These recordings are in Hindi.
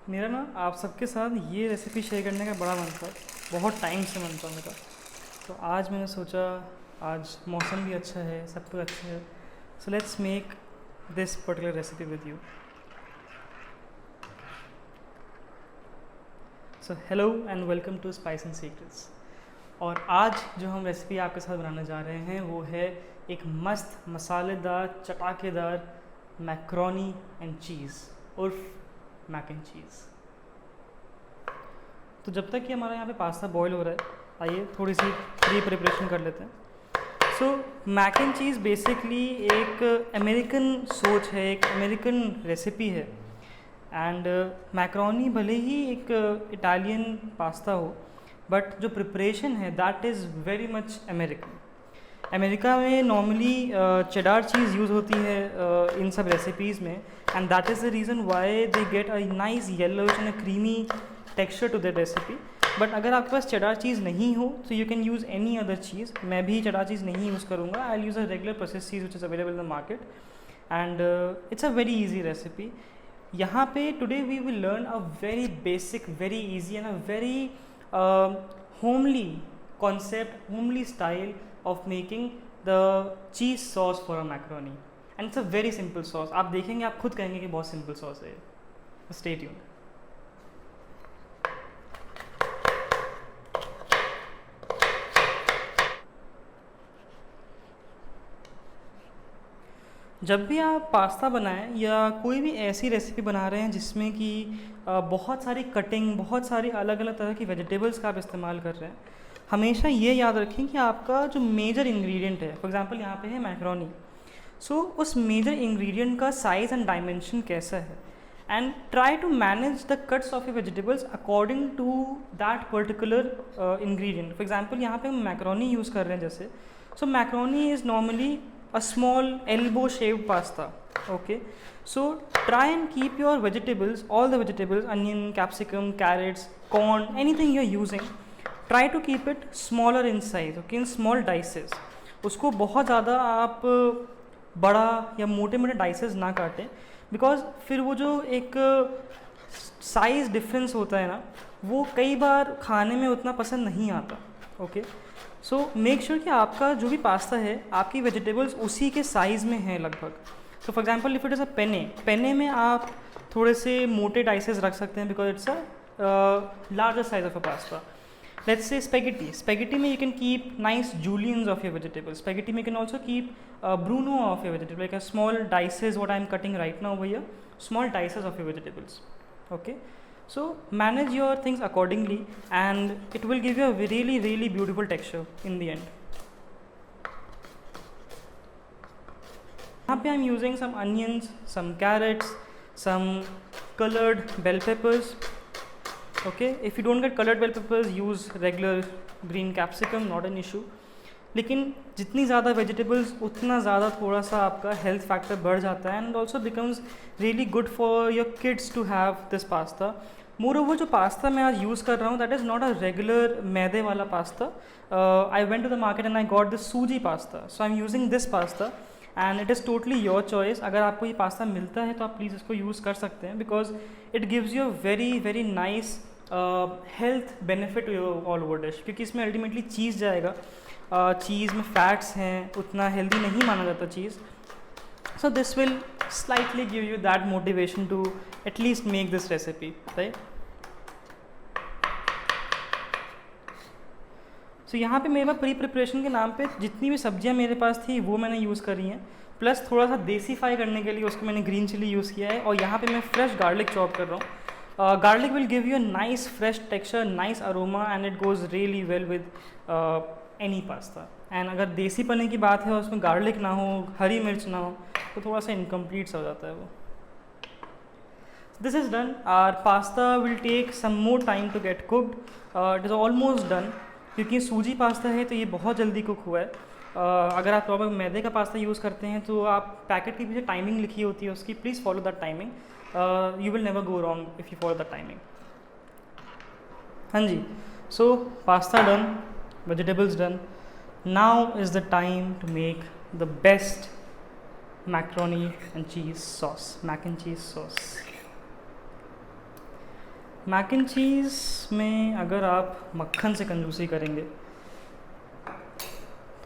मेरा ना आप सबके साथ ये रेसिपी शेयर करने का बड़ा मन था, बहुत टाइम से मन था मेरा। तो आज मैंने सोचा, आज मौसम भी अच्छा है, सब कुछ अच्छा है, so let's make this particular recipe with you. So hello and welcome to spice and secrets. और आज जो हम रेसिपी आपके साथ बनाने जा रहे हैं वो है एक मस्त मसालेदार चटाकेदार मैक्रोनी एंड चीज़ उर्फ मैक एंड चीज़। तो जब तक कि हमारा यहाँ पे पास्ता बॉईल हो रहा है, आइए थोड़ी सी प्री प्रिपरेशन कर लेते हैं। So mac and cheese basically एक अमेरिकन सोच है, एक अमेरिकन रेसिपी है। एंड मैक्रोनी भले ही एक इटालियन पास्ता हो, बट जो प्रिपरेशन है that is very much American. America में नॉर्मली चेडार चीज़ यूज़ होती है इन सब रेसिपीज़ में, and that is the reason why they get a nice yellowish and a creamy texture to that recipe. But अगर आपके पास चेडार चीज़ नहीं हो तो you can use any other cheese. मैं भी चेडार चीज़ नहीं यूज़ करूँगा, I use a regular process cheese which is available in the market, and it's a very easy recipe. यहाँ पे today we will learn a very basic, very easy and a very homely concept, homely style of making the cheese sauce for a macaroni, and it's a very simple sauce. आप देखेंगे, आप खुद कहेंगे कि बहुत सिंपल सॉस है। Stay tuned. जब भी आप पास्ता बनाएं या कोई भी ऐसी रेसिपी बना रहे हैं जिसमें कि बहुत सारी कटिंग, बहुत सारी अलग अलग तरह की वेजिटेबल्स का आप इस्तेमाल कर रहे हैं, हमेशा ये याद रखें कि आपका जो मेजर इंग्रेडिएंट है, फॉर एग्जांपल यहाँ पे है मैक्रोनी, सो उस मेजर इंग्रेडिएंट का साइज़ एंड डायमेंशन कैसा है, and try to manage the cuts of your vegetables according to that particular ingredient. For example यहाँ पे हम मैक्रोनी यूज़ कर रहे हैं जैसे, so macaroni is normally a small elbow shaped pasta. Okay, so try and keep your vegetables, all the vegetables, onion, capsicum, carrots, corn, anything you're using, try to keep it smaller in size, okay, in small dices. उसको बहुत ज़्यादा आप बड़ा या मोटे मोटे डाइसेस ना काटें, बिकॉज फिर वो जो एक साइज़ डिफरेंस होता है ना, वो कई बार खाने में उतना पसंद नहीं आता। ओके, सो मेक श्योर कि आपका जो भी पास्ता है, आपकी वेजिटेबल्स उसी के साइज़ में है लगभग। सो for example if it is a पेने में आप थोड़े से मोटे डाइसेस रख सकते हैं, because it's a larger size of a pasta. Let's say spaghetti में you can keep nice juliennes of your vegetables. Spaghetti में you can also keep brunoise of your vegetable, like a small dices what I am cutting right now भैया, small dices of your vegetables. Okay, so manage your things accordingly and it will give you a really really beautiful texture in the end. यहाँ पे I'm using some onions, some carrots, some colored bell peppers. Okay, if you don't get colored bell peppers, use regular green capsicum, not an issue. लेकिन जितनी ज़्यादा वेजिटेबल्स उतना ज़्यादा थोड़ा सा आपका हेल्थ फैक्टर बढ़ जाता है, and also becomes really good for your kids to have this pasta. Moreover जो पास्ता मैं आज यूज़ कर रहा हूँ that is not a regular मैदे वाला pasta. I went to the market and I got this suji pasta, so I am using this pasta and it is totally your choice. अगर आपको ये पास्ता मिलता है तो आप प्लीज़ इसको यूज़ कर सकते हैं, because it gives you a very very nice health benefit all over dish, क्योंकि इसमें अल्टीमेटली चीज़ जाएगा। चीज़ में फैट्स हैं, उतना हेल्दी नहीं माना जाता चीज़, so this will slightly give you that motivation to at least make this recipe, right? so यहाँ पे मेरे पास प्री प्रिपरेशन के नाम पे जितनी भी सब्जियाँ मेरे पास थी वो मैंने यूज़ करी हैं, प्लस थोड़ा सा देसीफाई करने के लिए उसको मैंने ग्रीन चिली यूज़ किया है, और यहाँ पे मैं फ्रेश गार्लिक चॉप कर रहा हूँ। Garlic will give you a nice fresh texture, nice aroma, and it goes really well with any pasta. And अगर देसी पने की बात है और उसमें गार्लिक ना हो, हरी मिर्च ना हो, तो थोड़ा सा इनकम्प्लीट सा हो जाता है वो। This is done. Our pasta will take some more time to get cooked. It is almost done, क्योंकि सूजी पास्ता है तो ये बहुत जल्दी कुक हुआ है। अगर आप प्रॉपर मैदे का पास्ता यूज़ करते हैं तो आप पैकेट के पीछे टाइमिंग लिखी होती है उसकी, please follow that timing, you will never go wrong if you follow that timing. हाँ जी, so pasta done, vegetables done. Now is the time to make the best macaroni and cheese sauce, mac and cheese sauce. Mac and cheese में अगर आप मक्खन से कंजूसी करेंगे,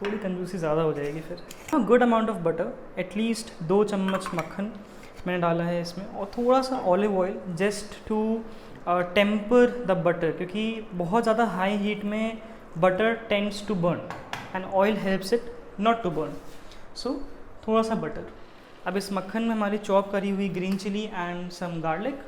थोड़ी कंजूसी ज़्यादा हो जाएगी फिर। Good amount of butter, at least 2 चम्मच मक्खन मैंने डाला है इसमें, और थोड़ा सा olive oil just to temper the butter, क्योंकि बहुत ज़्यादा हाई हीट में butter tends to burn and oil helps it not to burn. So थोड़ा सा बटर। अब इस मक्खन में हमारी चॉप करी हुई green chilli and some garlic,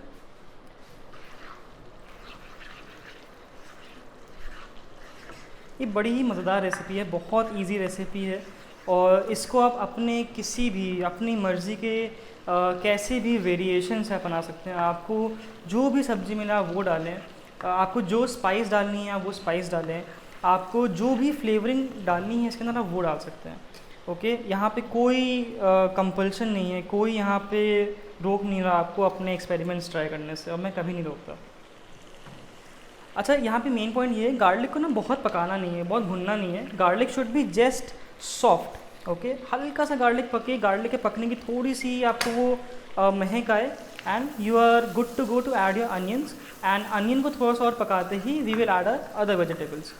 ये बड़ी ही मज़ेदार रेसिपी है, बहुत इजी रेसिपी है, और इसको आप अपने किसी भी अपनी मर्ज़ी के कैसे भी वेरिएशन से आप बना सकते हैं। आपको जो भी सब्ज़ी मिला आप वो डालें, आपको जो स्पाइस डालनी है आप वो स्पाइस डालें, आपको जो भी फ्लेवरिंग डालनी है इसके अंदर आप वो डाल सकते हैं। ओके, यहाँ पे कोई कंपल्शन नहीं है, कोई यहाँ पे रोक नहीं रहा आपको अपने एक्सपेरिमेंट्स ट्राई करने से, और मैं कभी नहीं रोकता। अच्छा, यहाँ पे मेन पॉइंट ये है, गार्लिक को ना बहुत पकाना नहीं है, बहुत भुनना नहीं है। Garlic should be just soft. Okay, हल्का सा गार्लिक पके, गार्लिक के पकने की थोड़ी सी आपको वो महक आए, and you are good to go to add your onions. And onion को थोड़ा सा और पकाते ही we will add other vegetables.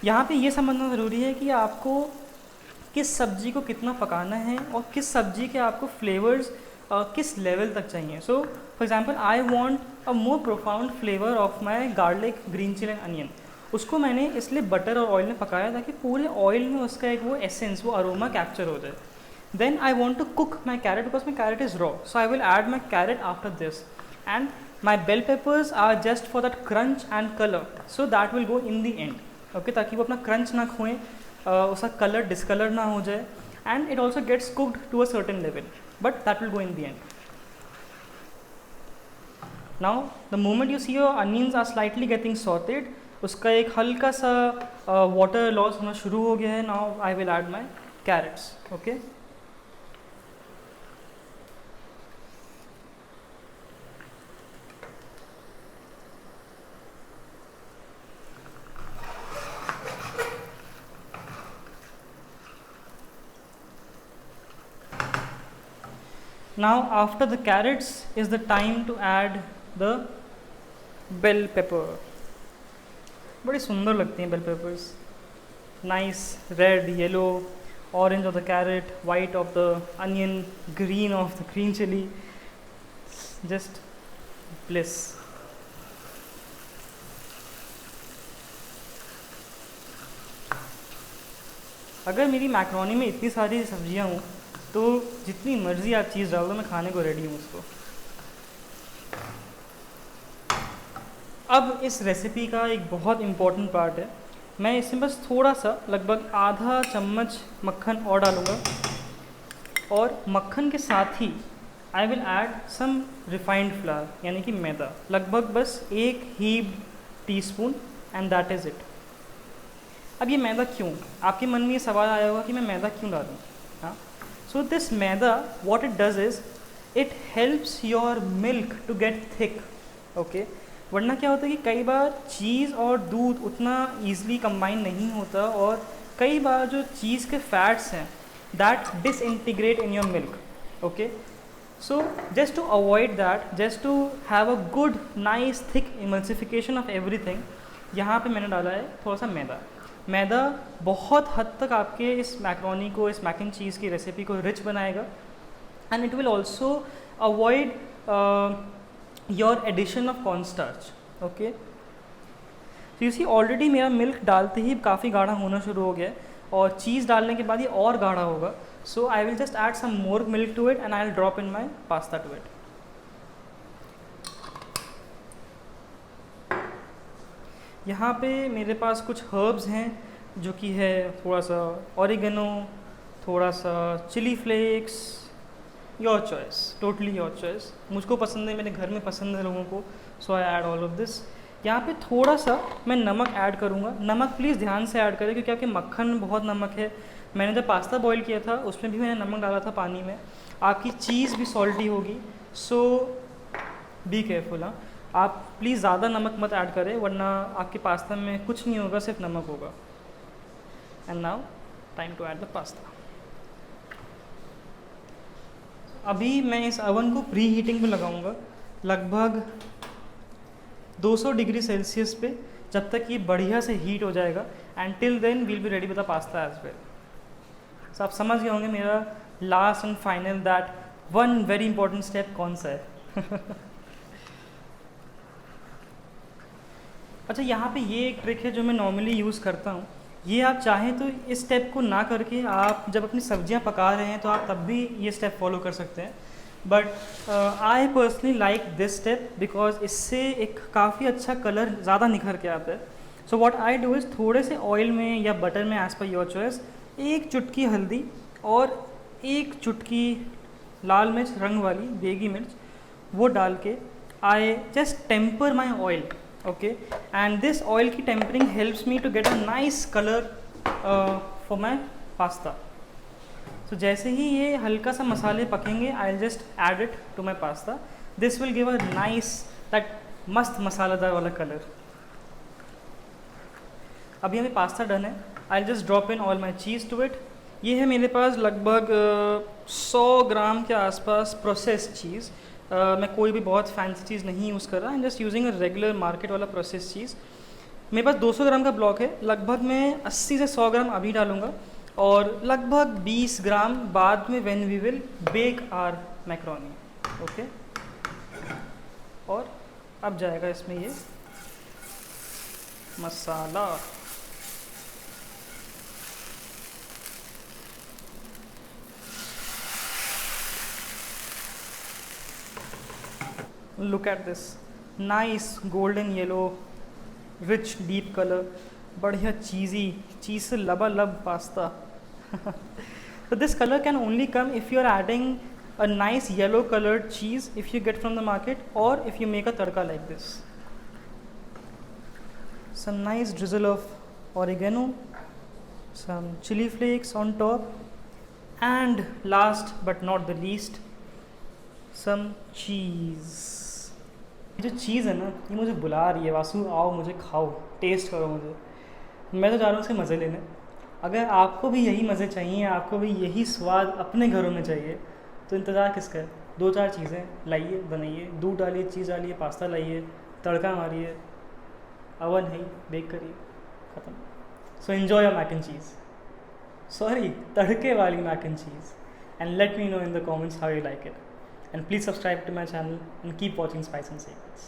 यहाँ पे ये समझना ज़रूरी है कि आपको किस सब्ज़ी को कितना पकाना है और किस सब्ज़ी के आपको फ्लेवर्स किस लेवल तक चाहिए। So for example I want a more profound flavour of my garlic, green chilli and onion. उसको मैंने इसलिए बटर और ऑयल में पकाया ताकि पूरे ऑयल में उसका एक वो एसेंस, वो अरोमा कैप्चर हो जाए। Then I want to cook my carrot because my carrot is raw, so I will add my carrot after this, and my bell peppers are just for that crunch and colour, so that will go in the end. Okay, ताकि वो अपना क्रंच ना खोएं, उसका कलर डिसकलर ना हो जाए, and it also gets cooked to a certain level, but that will go in the end. Now the moment you see your onions are slightly getting sauteed, उसका एक हल्का सा वाटर लॉस होना शुरू हो गया है। Now I will add my carrots. Okay, now after the carrots is the time to add the bell pepper। बड़ी सुंदर लगती हैं bell peppers, nice red, yellow, orange of the carrot, white of the onion, green of the green chilli, just bliss. अगर मेरी मैक्रोनी में इतनी सारी सब्जियां हों तो जितनी मर्ज़ी आप चीज़ डाल दो, मैं खाने को रेडी हूँ उसको। अब इस रेसिपी का एक बहुत इम्पॉर्टेंट पार्ट है, मैं इसमें बस थोड़ा सा लगभग आधा चम्मच मक्खन और डालूँगा, और मक्खन के साथ ही I will add some refined flour, यानी कि मैदा, लगभग बस 1 heap teaspoon, and that is it. अब ये मैदा क्यों, आपके मन में ये सवाल आया होगा कि मैं मैदा क्यों डालूँ। हाँ, so this maida, what it does is it helps your milk to get thick। okay, वरना क्या होता है कि कई बार चीज़ और दूध उतना ईज़िली कंबाइन नहीं होता, और कई बार जो चीज़ के फैट्स हैं that disintegrate in your milk। okay, so just to avoid that, just to have a good nice thick emulsification of everything, यहाँ पे मैंने डाला है थोड़ा सा मैदा। मैदा बहुत हद तक आपके इस मैक्रोनी को, इस मैक एंड चीज़ की रेसिपी को रिच बनाएगा, and it will also avoid your addition of cornstarch. Okay, तो यू सी ऑलरेडी मेरा मिल्क डालते ही काफ़ी गाढ़ा होना शुरू हो गया, और चीज़ डालने के बाद ये और गाढ़ा होगा। So I will just add some more milk to it, and I will drop in my pasta to it. यहाँ पे मेरे पास कुछ हर्ब्स हैं, जो कि है थोड़ा सा ऑरिगेनो, थोड़ा सा chilli flakes, your choice, totally your choice. मुझको पसंद है, मेरे घर में पसंद है लोगों को, so I add all of this. यहाँ पे थोड़ा सा मैं नमक ऐड करूँगा। नमक प्लीज़ ध्यान से ऐड करें, क्योंकि आपके मक्खन में बहुत नमक है। मैंने जब पास्ता बॉईल किया था उसमें भी मैंने नमक डाला था पानी में। आपकी चीज़ भी सॉल्टी होगी, सो बी केयरफुल। हाँ, आप प्लीज़ ज़्यादा नमक मत ऐड करें, वरना आपके पास्ता में कुछ नहीं होगा, सिर्फ नमक होगा। And now time to add the pasta. अभी मैं इस अवन को प्री हीटिंग में लगाऊंगा, लगभग 200 डिग्री सेल्सियस पे जब तक ये बढ़िया से हीट हो जाएगा, and till then we'll be ready with the pasta as well. So आप समझ गए होंगे मेरा last and final that one very important step कौन सा है। अच्छा, यहाँ पे ये एक ट्रिक है जो मैं नॉर्मली यूज़ करता हूँ। ये आप चाहें तो इस स्टेप को ना करके आप जब अपनी सब्जियाँ पका रहे हैं तो आप तब भी ये स्टेप फॉलो कर सकते हैं, but I personally like this step because इससे एक काफ़ी अच्छा कलर ज़्यादा निखर के आता है। So what I do is थोड़े से ऑयल में या बटर में एज़ पर योर चॉइस एक चुटकी हल्दी और एक चुटकी लाल मिर्च रंग वाली देगी मिर्च वो डाल के I just temper my oil, okay, and this oil की tempering helps me to get a nice colour for my pasta. तो जैसे ही ये हल्का सा मसाले पकेंगे I just add it to my pasta, this will give a nice that मस्त मसालेदार वाला कलर। अभी हमें पास्ता डन है, I just drop in all my cheese to it. ये है मेरे पास लगभग 100 ग्राम के आसपास प्रोसेस्ड चीज़। मैं कोई भी बहुत फैंसी चीज़ नहीं यूज़ कर रहा, I am just using a regular market वाला प्रोसेस्ड चीज़। मेरे पास 200 ग्राम का ब्लॉक है, लगभग मैं 80 से 100 ग्राम अभी डालूँगा और लगभग 20 ग्राम बाद में when we will bake our macaroni, okay. और अब जाएगा इसमें ये मसाला। Look at this nice golden yellow rich deep colour, बढ़िया चीज़ से लबालब pasta. So this color can only come if you are adding a nice yellow colored cheese if you get from the market or if you make a tadka like this. Some nice drizzle of oregano, some chili flakes on top, and last but not the least, some cheese. जो चीज़ है ना ये मुझे बुला रही है, वासु आओ मुझे खाओ, टेस्ट करो मुझे। मैं तो जा रहा हूँ उसके मज़े लेने। अगर आपको भी यही मज़े चाहिए, आपको भी यही स्वाद अपने घरों में चाहिए, तो इंतज़ार किसका है? 2-4 चीज़ें लाइए, बनाइए, दूध डालिए, चीज़ डालिए, पास्ता लाइए, तड़का मारिए, अवन है, बेक करिए, ख़त्म। So enjoy your mac and cheese, sorry तड़के वाली mac and cheese, and let me know in the comments how you like it, and please subscribe to my channel and keep watching Spice and Secrets.